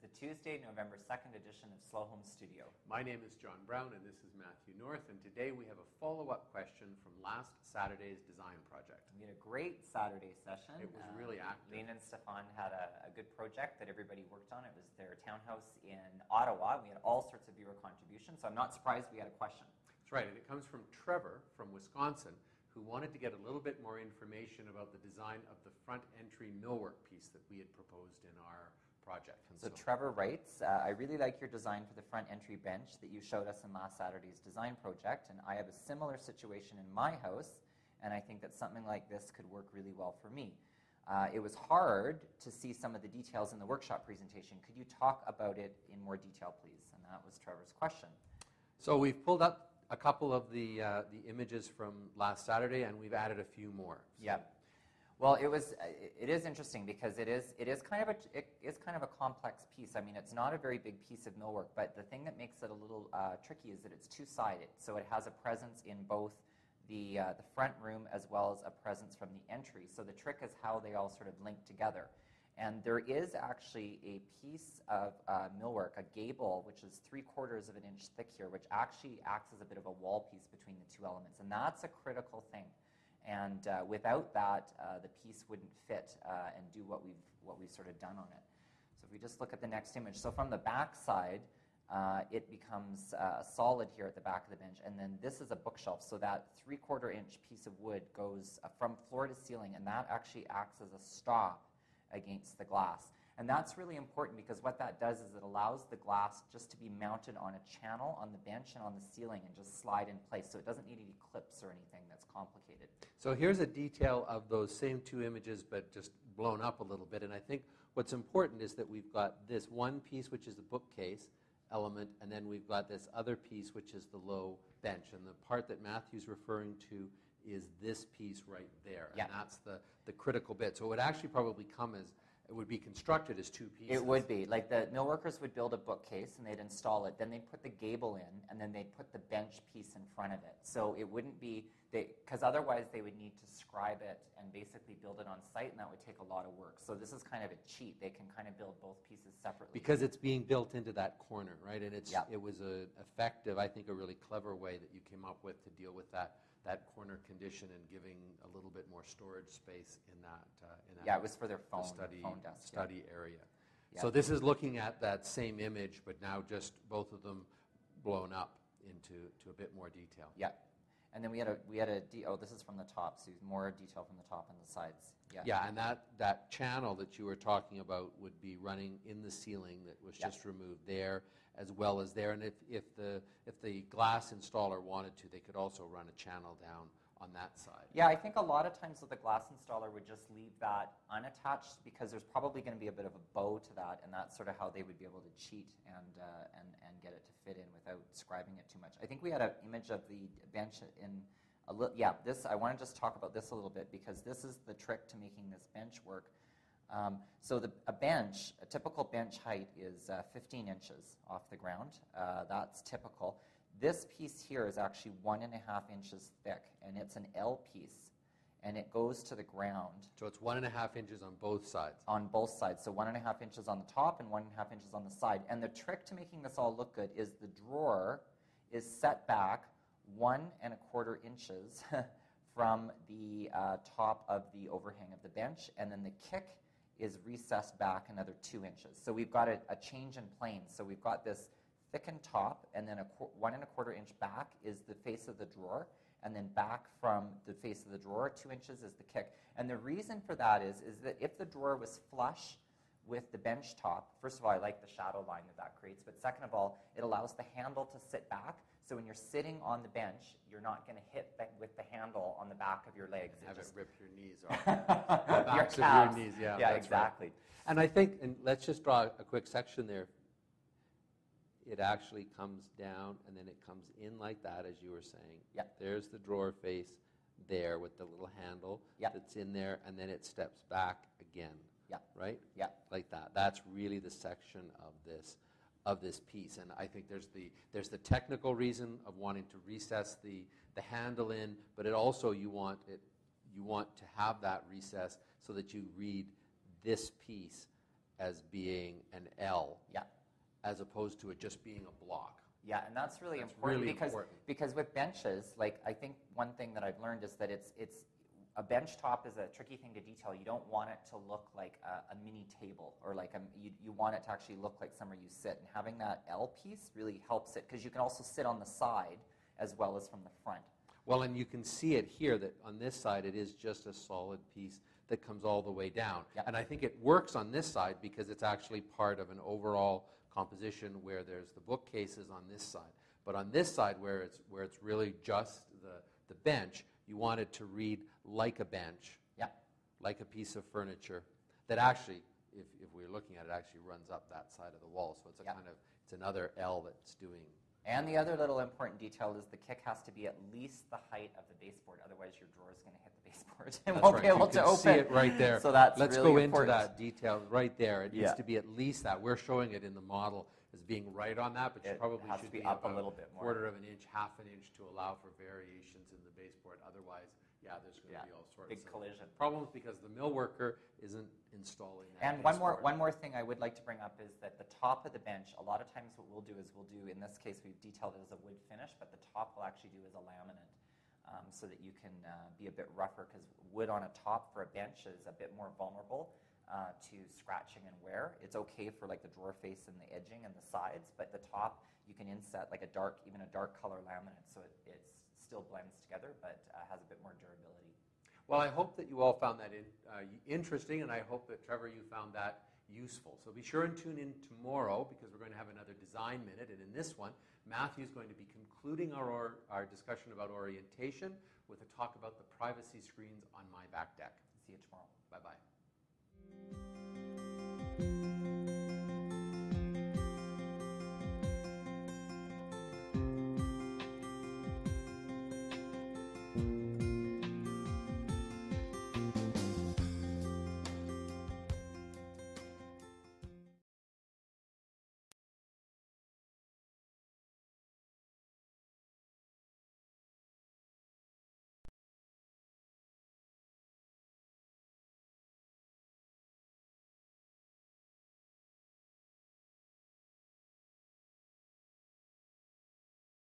the Tuesday, November 2nd edition of Slow Home Studio. My name is John Brown, and this is Matthew North, and today we have a follow-up question from last Saturday's design project. We had a great Saturday session. It was really active. Lena and Stefan had a good project that everybody worked on. It was their townhouse in Ottawa. We had all sorts of viewer contributions, so I'm not surprised we had a question. That's right, and it comes from Trevor from Wisconsin, who wanted to get a little bit more information about the design of the front entry millwork piece that we had proposed in our project. And so Trevor writes, I really like your design for the front entry bench that you showed us in last Saturday's design project, and I have a similar situation in my house, and I think that something like this could work really well for me. It was hard to see some of the details in the workshop presentation. Could you talk about it in more detail, please? And that was Trevor's question. So we've pulled up a couple of the images from last Saturday, and we've added a few more. So. Yeah. Well, it is interesting because it is kind of a complex piece. I mean, it's not a very big piece of millwork, but the thing that makes it a little tricky is that it's two-sided. So it has a presence in both the front room as well as a presence from the entry. So the trick is how they all sort of link together. And there is actually a piece of millwork, a gable, which is 3/4 of an inch thick here, which actually acts as a bit of a wall piece between the two elements. And that's a critical thing. And without that, the piece wouldn't fit and do what we've sort of done on it. So if we just look at the next image. So from the back side, it becomes solid here at the back of the bench. And then this is a bookshelf. So that 3/4 inch piece of wood goes from floor to ceiling, and that actually acts as a stop against the glass. And that's really important because what that does is it allows the glass just to be mounted on a channel on the bench and on the ceiling and just slide in place. So it doesn't need any clips or anything that's complicated. So here's a detail of those same two images, but just blown up a little bit. And I think what's important is that we've got this one piece, which is the bookcase element, and then we've got this other piece, which is the low bench. And the part that Matthew's referring to is this piece right there. Yeah. And that's the critical bit. So it would actually probably come as, it would be constructed as two pieces. It would be. Like the millworkers would build a bookcase and they'd install it. Then they'd put the gable in and then they'd put the bench piece in front of it. So it wouldn't be, because otherwise they would need to scribe it and basically build it on site, and that would take a lot of work. So this is kind of a cheat. They can kind of build both pieces separately. Because it's being built into that corner, right? And it's Yeah. it was a effective, I think a really clever way that you came up with to deal with that corner condition and giving a little bit more storage space in that. Yeah, it was for their phone desk. Study area. Yeah. So this is looking at that same image, but now just both of them blown up into a bit more detail. Yeah. And then we had a this is from the top, so more detail from the top and the sides. Yeah. Yeah, and that channel that you were talking about would be running in the ceiling that was just removed there, as well as there. And if the glass installer wanted to, they could also run a channel down on that side. Yeah, I think a lot of times the glass installer would just leave that unattached because there's probably going to be a bit of a bow to that, and that's sort of how they would be able to cheat and get it to fit in without scribing it too much. I think we had an image of the bench in a little. Yeah, this I want to just talk about this a little bit because this is the trick to making this bench work. So a typical bench height is 15 inches off the ground. That's typical. This piece here is actually 1.5 inches thick, and it's an L piece, and it goes to the ground. So it's 1.5 inches on both sides. On both sides, so 1.5 inches on the top and 1.5 inches on the side. And the trick to making this all look good is the drawer is set back 1.25 inches from the top of the overhang of the bench, and then the kick is recessed back another 2 inches. So we've got a change in plane. So we've got this thickened top, and then 1.25 inch back is the face of the drawer, and then back from the face of the drawer, 2 inches is the kick. And the reason for that is that if the drawer was flush with the bench top, first of all, I like the shadow line that creates, but second of all, it allows the handle to sit back, so when you're sitting on the bench, you're not going to hit with the handle on the back of your legs. Have it rip your knees off. The backs your of your knees, yeah. Yeah, that's exactly. Right. And I think, and let's just draw a quick section there. It actually comes down and then it comes in like that, as you were saying. Yeah. There's the drawer face there with the little handle that's in there, and then it steps back again. Yeah. Right? Yeah. Like that. That's really the section of this piece. And I think there's the technical reason of wanting to recess the handle in, but it also you want to have that recess so that you read this piece as being an L, Yeah. as opposed to it just being a block. Yeah, and that's really That's important really because important. because with benches, like I think one thing that I've learned is that it's a bench top is a tricky thing to detail. You don't want it to look like a mini table or like you want it to actually look like somewhere you sit. And having that L piece really helps it because you can also sit on the side as well as from the front. Well, and you can see it here that on this side it is just a solid piece that comes all the way down. Yep. And I think it works on this side because it's actually part of an overall composition where there's the bookcases on this side. But on this side where it's really just the bench, you want it to read like a bench, Yeah. like a piece of furniture that actually, if we're looking at it, actually runs up that side of the wall. So it's a Yep. kind of, it's another L that's doing. And the other little important detail is the kick has to be at least the height of the baseboard. Otherwise, your drawer is going to hit the baseboard and That's won't right. be able You to can open. see it right there. So that's Let's really go important. into that detail right there. It needs Yeah. to be at least that. We're showing it in the model as being right on that, but you It probably has should to be be up a about little bit more. quarter of an inch, half an inch to allow for variations in the baseboard. Otherwise, yeah, there's going to Yeah, be all sorts big of collision. problems because the mill worker isn't installing that. And one more thing I would like to bring up is that the top of the bench, a lot of times what we'll do is in this case, we've detailed it as a wood finish, but the top we'll actually do as a laminate so that you can be a bit rougher because wood on a top for a bench is a bit more vulnerable to scratching and wear. It's okay for like the drawer face and the edging and the sides, but the top you can inset like even a dark color laminate so it still blends together but has a bit more durability. Well, I hope that you all found that interesting, and I hope that, Trevor, you found that useful. So be sure and tune in tomorrow because we're going to have another Design Minute, and in this one, Matthew's going to be concluding our discussion about orientation with a talk about the privacy screens on my back deck. See you tomorrow. Bye-bye.